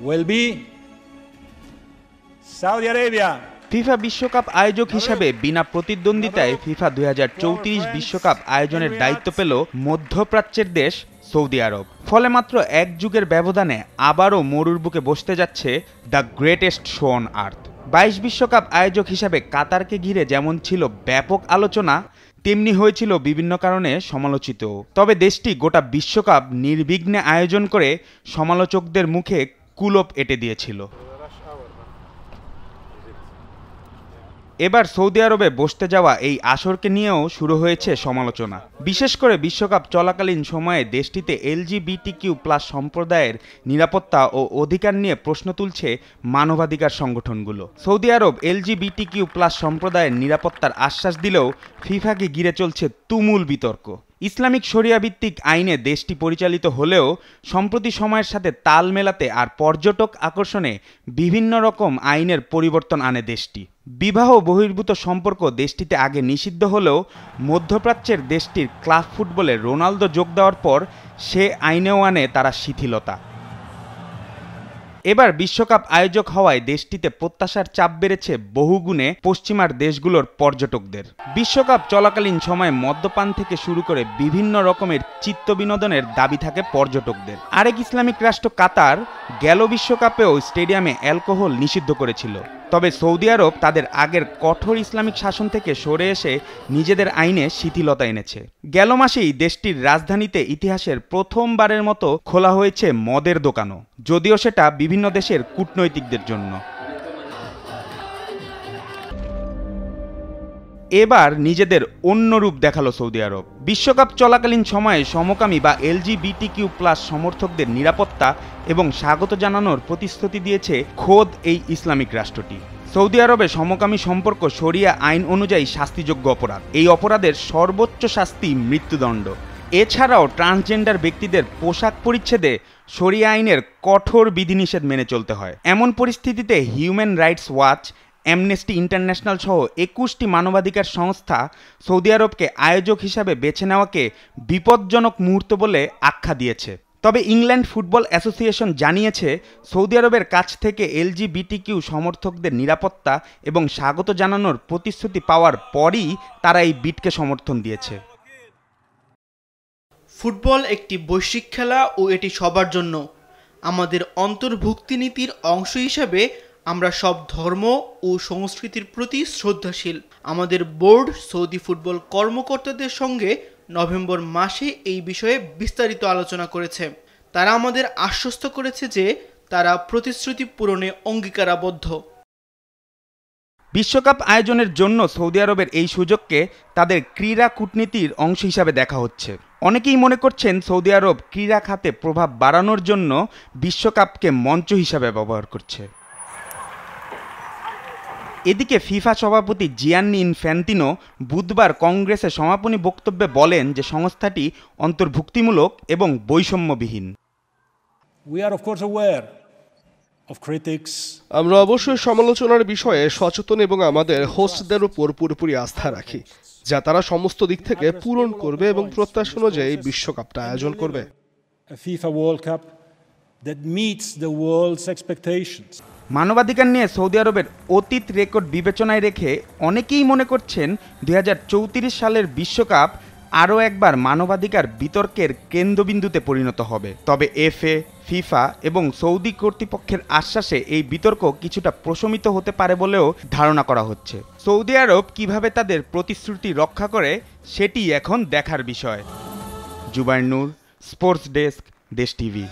will be Saudi Arabia. FIFA বিশ্বকাপ আয়োজক হিসাবে বিনা প্রতিদ্বন্দ্বিতায় ফিফা 2034 বিশ্বকাপ আয়োজনের দায়িত্ব পেল মধ্যপ্রাচ্যের দেশ সৌদি আরব। ফলে মাত্র এক যুগের ব্যবধানে আবারও মরুর বুকে বসতে যাচ্ছে the greatest show on earth. 22 বিশ্বকাপ আয়োজক হিসাবে কাতারকে ঘিরে যেমন ছিল ব্যাপক আলোচনা, তেমনি হয়েছিল বিভিন্ন কারণে সমালোচিত। তবে দেশটি গোটা বিশ্বকাপ নির্বিঘ্নে আয়োজন করে সমালোচকদের মুখে কুলুপ এঁটে দিয়েছিল। এবার সৌদি আরবে বসতে যাওয়া এই আসরকে নিয়েও শুরু হয়েছে সমালোচনা। বিশেষ করে বিশ্বকাপ চলাকালীন সময়ে দেশটিতে LGBTQ+ সম্প্রদায়ের নিরাপত্তা ও অধিকার নিয়ে প্রশ্ন তুলছে মানবাধিকার সংগঠনগুলো। সৌদি আরব LGBTQ+ সম্প্রদায়ের নিরাপত্তার আশ্বাস দিলেও ফিফাকে ঘিরে চলছে তুমুল বিতর্ক। ইসলামিক শরিয়া ভিত্তিক আইনে দেশটি পরিচালিত হলেও সম্প্রতি সময়ের সাথে তাল মেলাতে আর পর্যটক আকর্ষণে বিভিন্ন রকম আইনের পরিবর্তন আনে দেশটি। বিবাহ বহির্ভূত সম্পর্ক দেশটিতে আগে নিষিদ্ধ হলেও মধ্যপ্রাচ্যের দেশটির ক্লাব ফুটবলে রোনালদো যোগ দেওয়ার পর সে আইনেও আনে তারা শিথিলতা। এবার বিশ্বকাপ আয়োজক হওয়ায় দেশটিতে প্রত্যাশার চাপ বেড়েছে বহুগুণে পশ্চিমার দেশগুলোর পর্যটকদের। বিশ্বকাপ চলাকালীন সময়ে মদ্যপান থেকে শুরু করে বিভিন্ন রকমের চিত্ত বিনোদনের দাবি থাকে পর্যটকদের। আরেক ইসলামিক রাষ্ট্র কাতার গেল বিশ্বকাপেও স্টেডিয়ামে অ্যালকোহল নিষিদ্ধ করেছিল। তবে সৌদি আরব তাদের আগের কঠোর ইসলামিক শাসন থেকে সরে এসে নিজেদের আইনে শিথিলতা এনেছে। গেল মাসেই দেশটির রাজধানীতে ইতিহাসের প্রথমবারের মতো খোলা হয়েছে মদের দোকানও, যদিও সেটা বিভিন্ন দেশের কূটনৈতিকদের জন্য। এবার নিজেদের অন্য রূপ দেখালো সৌদি আরব। বিশ্বকাপ চলাকালীন সময়ে সমকামী বা LGBTQ+ সমর্থকদের নিরাপত্তা এবং স্বাগত জানানোর প্রতিশ্রুতি দিয়েছে খোদ এই ইসলামিক রাষ্ট্রটি। সৌদি আরবে সমকামী সম্পর্ক শরিয়া আইন অনুযায়ী শাস্তিযোগ্য অপরাধ। এই অপরাধের সর্বোচ্চ শাস্তি মৃত্যুদণ্ড। এছাড়াও ট্রান্সজেন্ডার ব্যক্তিদের পোশাক পরিচ্ছেদে শরিয়া আইনের কঠোর বিধিনিষেধ মেনে চলতে হয়। এমন পরিস্থিতিতে human rights watch, amnesty international সহ 21টি মানবাধিকার সংস্থা সৌদি আরবকে আয়োজক হিসাবে বেছে নেওয়াকে বিপজ্জনক মুহূর্ত বলে আখ্যা দিয়েছে। তবে ইংল্যান্ড ফুটবল অ্যাসোসিয়েশন জানিয়েছে সৌদি আরবের কাছ থেকে LGBTQ সমর্থকদের নিরাপত্তা এবং স্বাগত জানানোর প্রতিশ্রুতি পাওয়ার পরই তারা এই বিটকে সমর্থন দিয়েছে। ফুটবল একটি বৈশ্বিক খেলা ও এটি সবার জন্য। আমাদের অন্তর্ভুক্তি নীতির অংশ হিসাবে আমরা সব ধর্ম ও সংস্কৃতির প্রতি শ্রদ্ধাশীল। আমাদের বোর্ড সৌদি ফুটবল কর্মকর্তাদের সঙ্গে নভেম্বর মাসে এই বিষয়ে বিস্তারিত আলোচনা করেছে। তারা আমাদের আশ্বস্ত করেছে যে তারা প্রতিশ্রুতি পূরণে অঙ্গীকারাবদ্ধ। বিশ্বকাপ আয়োজনের জন্য সৌদি আরবের এই সুযোগকে তাদের ক্রীড়া কূটনীতির অংশ হিসাবে দেখা হচ্ছে। অনেকেই মনে করছেন সৌদি আরব ক্রীড়া খাতে প্রভাব বাড়ানোর জন্য বিশ্বকাপকে মঞ্চ হিসাবে ব্যবহার করছে। এদিকে ফিফা সভাপতি জিয়ান্নি ইনফ্যান্তিনো বুধবার কংগ্রেসে সমাপনী বক্তব্যে বলেন যে সংস্থাটি অন্তর্ভুক্তিমূলক এবং বৈষম্যবিহীন। আমরা অবশ্যই সমালোচনার বিষয়ে সচেতন এবং আমাদের হোস্টদের উপর পুরোপুরি আস্থা রাখি, যা তারা সমস্ত দিক থেকে পূরণ করবে এবং প্রত্যাশা অনুযায়ী বিশ্বকাপটা আয়োজন করবে। মানবাধিকার নিয়ে সৌদি আরবের অতীত রেকর্ড বিবেচনায় রেখে অনেকেই মনে করছেন 2034 সালের বিশ্বকাপ আরও একবার মানবাধিকার বিতর্কের কেন্দ্রবিন্দুতে পরিণত হবে। তবে FA, ফিফা এবং সৌদি কর্তৃপক্ষের আশ্বাসে এই বিতর্ক কিছুটা প্রশমিত হতে পারে বলেও ধারণা করা হচ্ছে। সৌদি আরব কিভাবে তাদের প্রতিশ্রুতি রক্ষা করে সেটি এখন দেখার বিষয়। জুবায়ের নূর, স্পোর্টস ডেস্ক, দেশ টিভি।